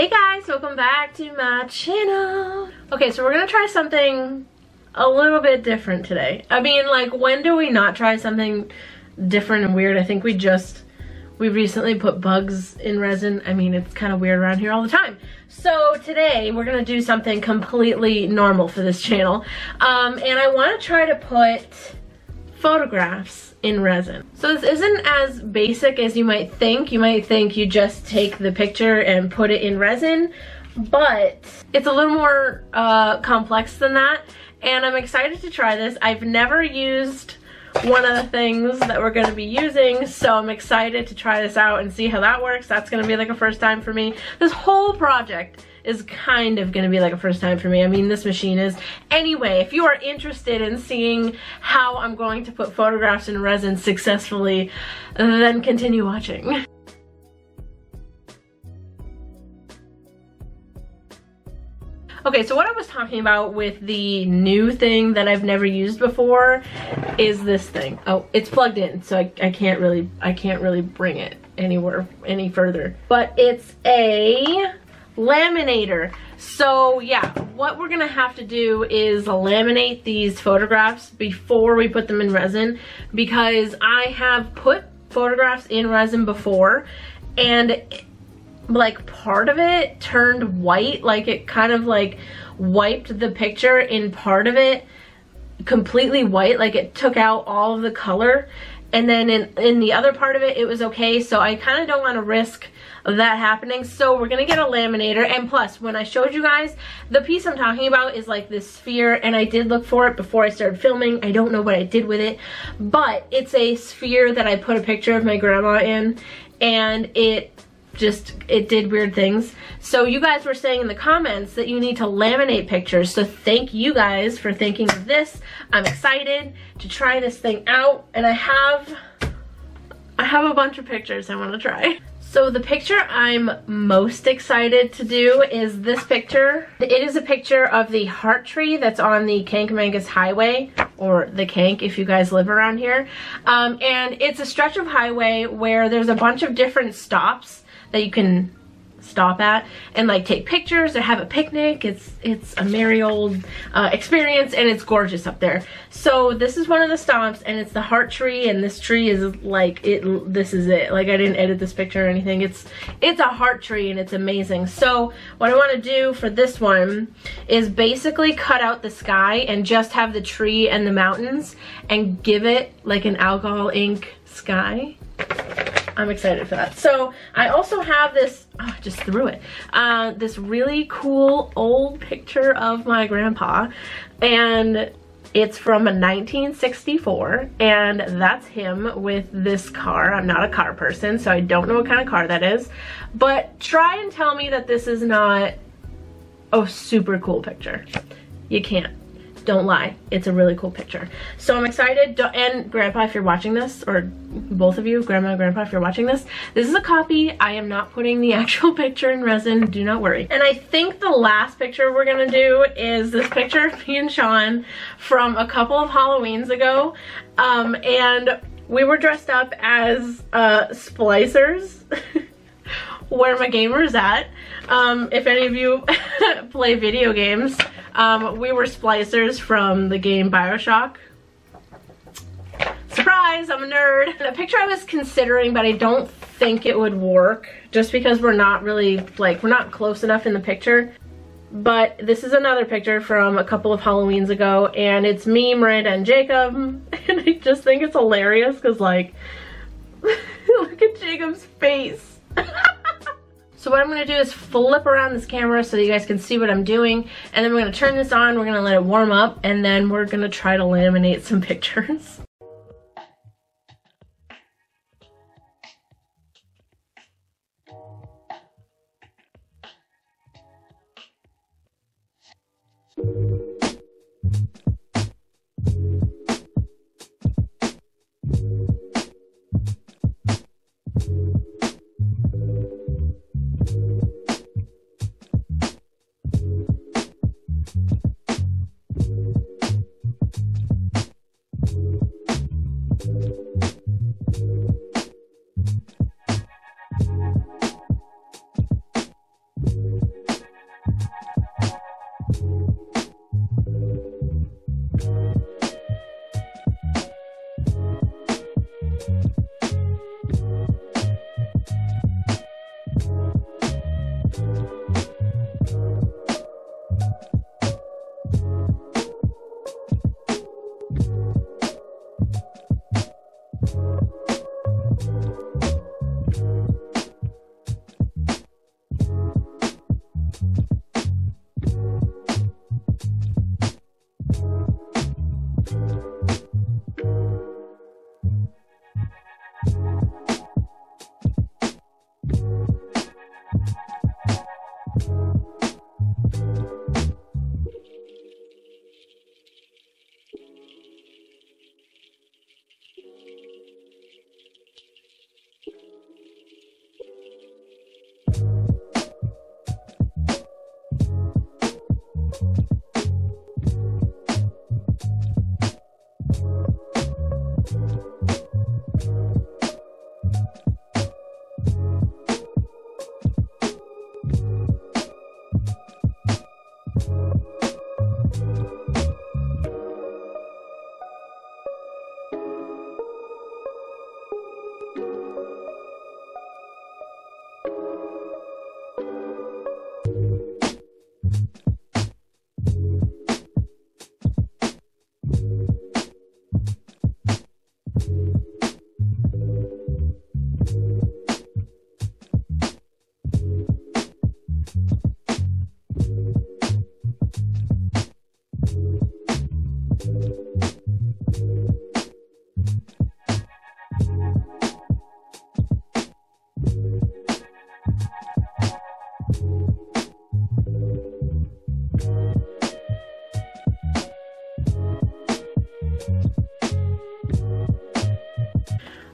Hey guys, welcome back to my channel. Okay, so we're gonna try something a little bit different today. I mean, like, when do we not try something different and weird? I think we recently put bugs in resin. I mean, it's kind of weird around here all the time. So today we're gonna do something completely normal for this channel. And I wanna try to put photographs in resin. So this isn't as basic as you might think. You might think you just take the picture and put it in resin, but it's a little more complex than that. And I'm excited to try this. I've never used one of the things that we're going to be using, so I'm excited to try this out and see how that works. That's going to be like a first time for me. This whole project is kind of going to be like a first time for me. I mean, this machine is. Anyway, if you are interested in seeing how I'm going to put photographs in resin successfully, then continue watching. Okay, so what I was talking about with the new thing that I've never used before is this thing. Oh, it's plugged in, so I can't really bring it anywhere any further. But it's a laminator. So yeah, what we're gonna have to do is laminate these photographs before we put them in resin, because I have put photographs in resin before and like part of it turned white, like it kind of like wiped the picture in part of it completely white, like it took out all of the color, and then in the other part of it, it was okay. So I kind of don't want to risk that happening, so we're gonna get a laminator. And plus, when I showed you guys, the piece I'm talking about is like this sphere, and I did look for it before I started filming. I don't know what I did with it, but it's a sphere that I put a picture of my grandma in, and it did weird things. So you guys were saying in the comments that you need to laminate pictures, so thank you guys for thinking of this. I'm excited to try this thing out, and I have a bunch of pictures I want to try. So the picture I'm most excited to do is this picture. It is a picture of the heart tree that's on the Kankamangas Highway, or the Kank if you guys live around here. And it's a stretch of highway where there's a bunch of different stops that you can stop at and like take pictures or have a picnic. It's a merry old experience, and it's gorgeous up there. So this is one of the stops, and it's the heart tree, and this tree is like this is it. Like, I didn't edit this picture or anything. It's a heart tree, and it's amazing. So what I want to do for this one is basically cut out the sky and just have the tree and the mountains and give it like an alcohol ink sky. I'm excited for that. So I also have this, oh, I just threw it, this really cool old picture of my grandpa, and it's from a 1964, and that's him with this car. I'm not a car person, so I don't know what kind of car that is, but try and tell me that this is not a super cool picture. You can't. Don't lie. It's a really cool picture. So I'm excited. And Grandpa, if you're watching this, or both of you, Grandma and Grandpa, if you're watching this is a copy. I am not putting the actual picture in resin. Do not worry. And I think the last picture we're gonna do is this picture of me and Sean from a couple of Halloweens ago. And we were dressed up as splicers. Where my gamer's at. If any of you play video games, we were splicers from the game BioShock. Surprise, I'm a nerd. A picture I was considering, but I don't think it would work just because we're not really, like, we're not close enough in the picture. But this is another picture from a couple of Halloweens ago, and it's me, Miranda, and Jacob. And I just think it's hilarious because, like, look at Jacob's face. So what I'm going to do is flip around this camera so that you guys can see what I'm doing, and then we're going to turn this on, we're going to let it warm up, and then we're going to try to laminate some pictures.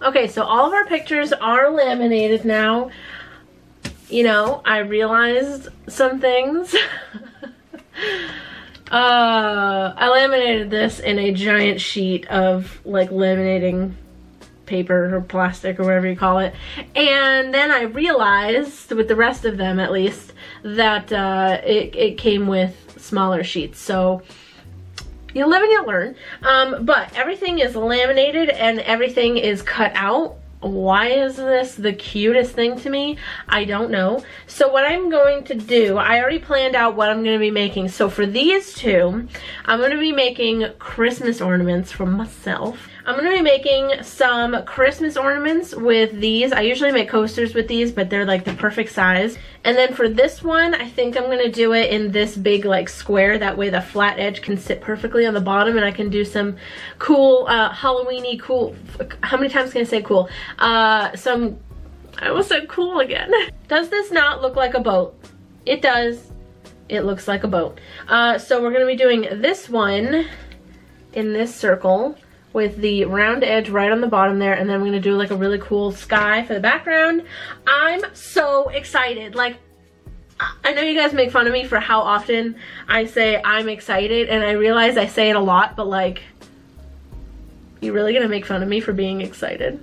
Okay, so all of our pictures are laminated now. You know, I realized some things. I laminated this in a giant sheet of like laminating paper or plastic or whatever you call it. And then I realized, with the rest of them at least, that it came with smaller sheets. So you live and you learn. But everything is laminated and everything is cut out. Why is this the cutest thing to me? I don't know. So what I'm going to do, I already planned out what I'm going to be making. So for these two, I'm going to be making Christmas ornaments for myself. I'm going to be making some Christmas ornaments with these. I usually make coasters with these, but they're like the perfect size. And then for this one, I think I'm going to do it in this big like square. That way the flat edge can sit perfectly on the bottom and I can do some cool Halloween-y cool, how many times can I say cool? I almost said cool again. Does this not look like a boat? It does. It looks like a boat. So we're going to be doing this one in this circle with the round edge right on the bottom there, and then I'm gonna do like a really cool sky for the background. I'm so excited. Like, I know you guys make fun of me for how often I say I'm excited, and I realize I say it a lot, but like, you really gonna make fun of me for being excited?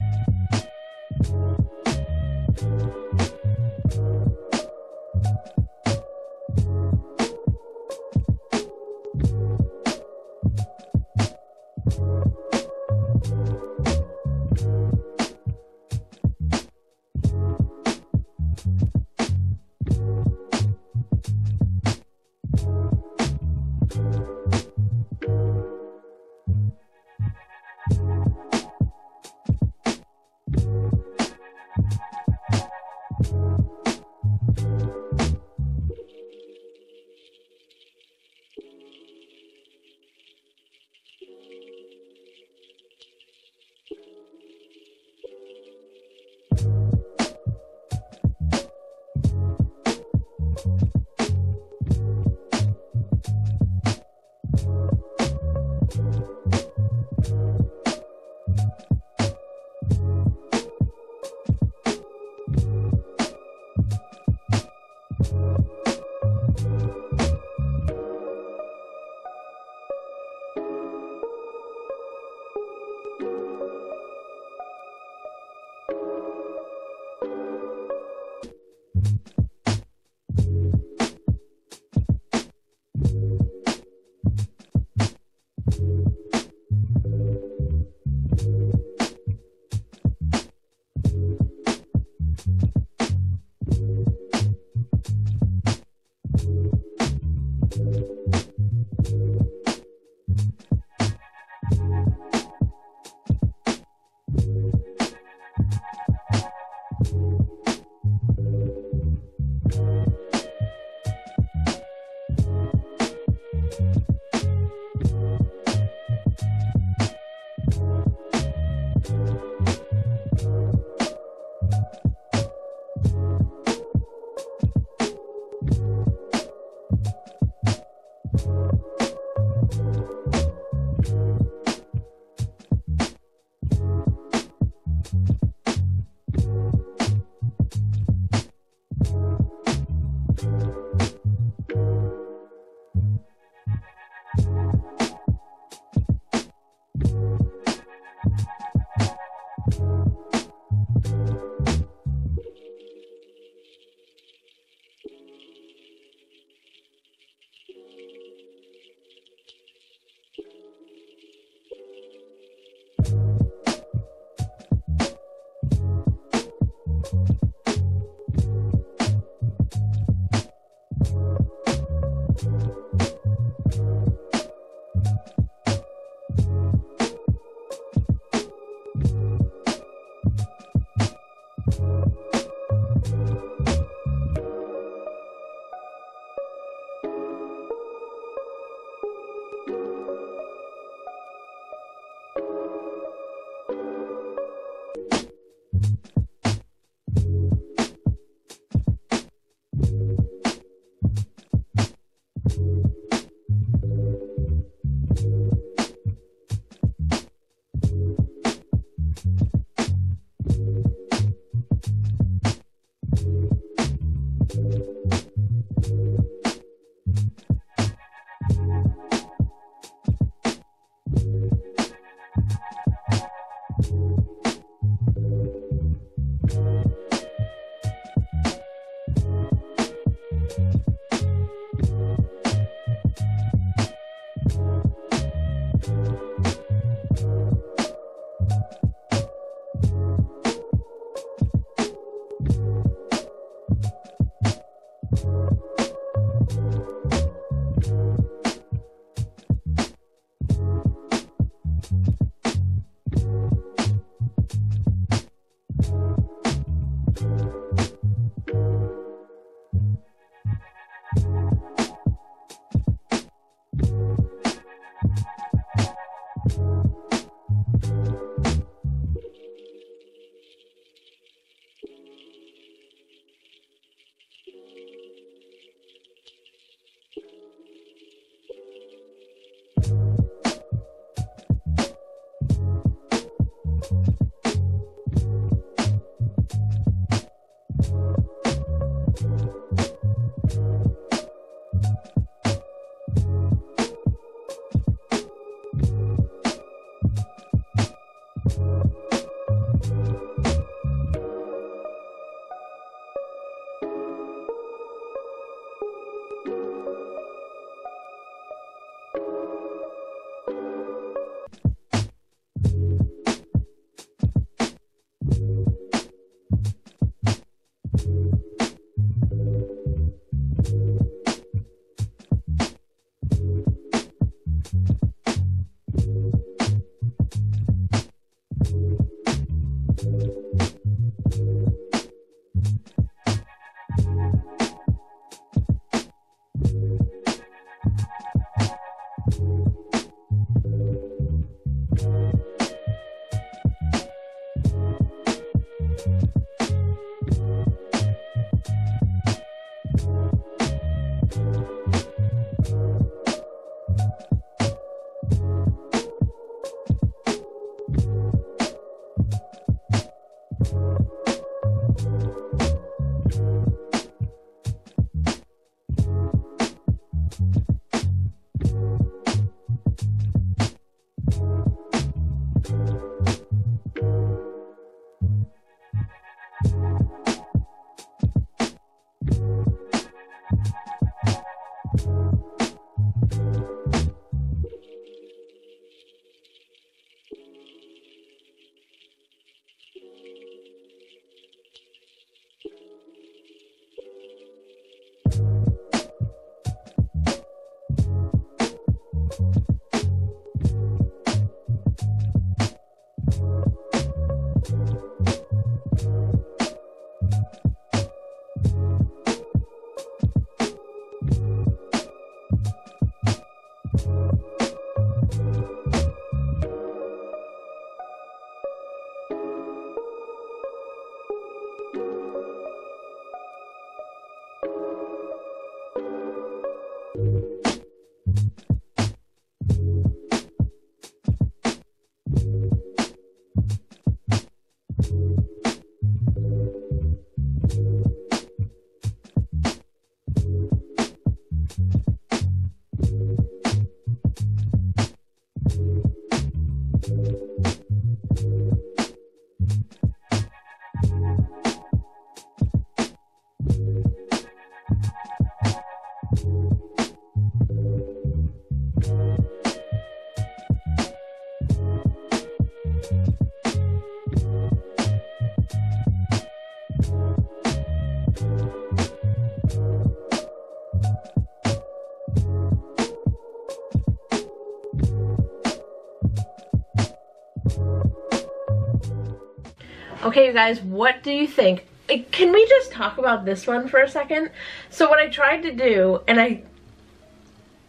Okay, you guys, what do you think? Can we just talk about this one for a second? So what I tried to do, and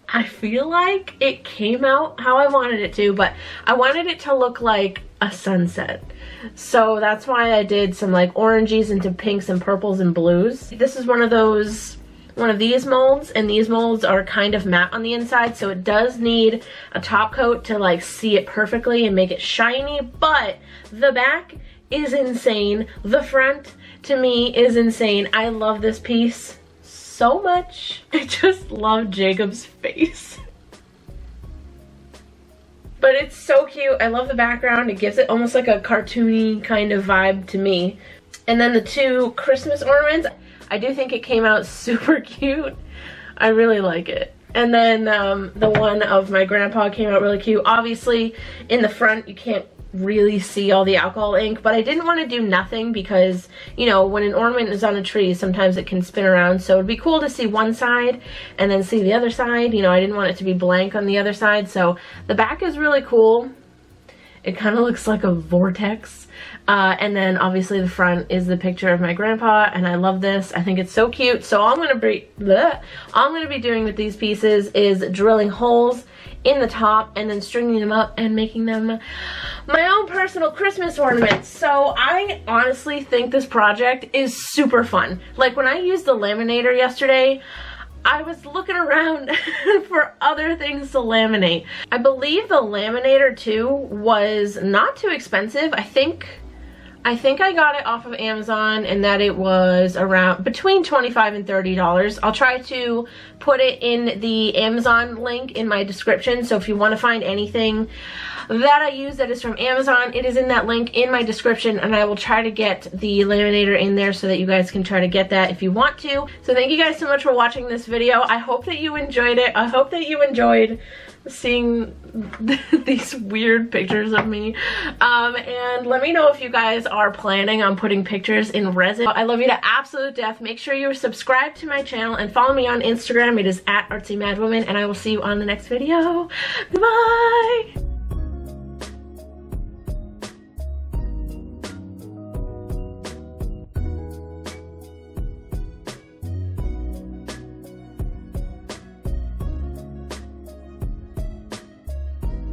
I feel like it came out how I wanted it to, but I wanted it to look like a sunset. So that's why I did some like oranges into pinks and purples and blues. This is one of these molds, and these molds are kind of matte on the inside, so it does need a top coat to like see it perfectly and make it shiny, but the back is insane. The front to me is insane. I love this piece so much. I just love Jacob's face. But it's so cute. I love the background. It gives it almost like a cartoony kind of vibe to me. And then the two Christmas ornaments, I do think it came out super cute. I really like it. And then the one of my grandpa came out really cute. Obviously, in the front, you can't really see all the alcohol ink, but I didn't want to do nothing because, you know, when an ornament is on a tree, sometimes it can spin around, so it'd be cool to see one side and then see the other side. You know, I didn't want it to be blank on the other side, so the back is really cool. It kind of looks like a vortex. And then obviously the front is the picture of my grandpa, and I love this. I think it's so cute. So all I'm going to be doing with these pieces is drilling holes in the top and then stringing them up and making them my own personal Christmas ornaments. So I honestly think this project is super fun. Like when I used the laminator yesterday, I was looking around for other things to laminate. I believe the laminator too was not too expensive. I think I got it off of Amazon, and that it was around between $25 and $30. I'll try to put it in the Amazon link in my description, so if you want to find anything that I use that is from Amazon, it is in that link in my description, and I will try to get the laminator in there so that you guys can try to get that if you want to. So thank you guys so much for watching this video. I hope that you enjoyed it. I hope that you enjoyed seeing these weird pictures of me, and let me know if you guys are planning on putting pictures in resin. I love you to absolute death. Make sure you're subscribed to my channel and follow me on Instagram. It is @Artsymadwoman, and I will see you on the next video. Goodbye.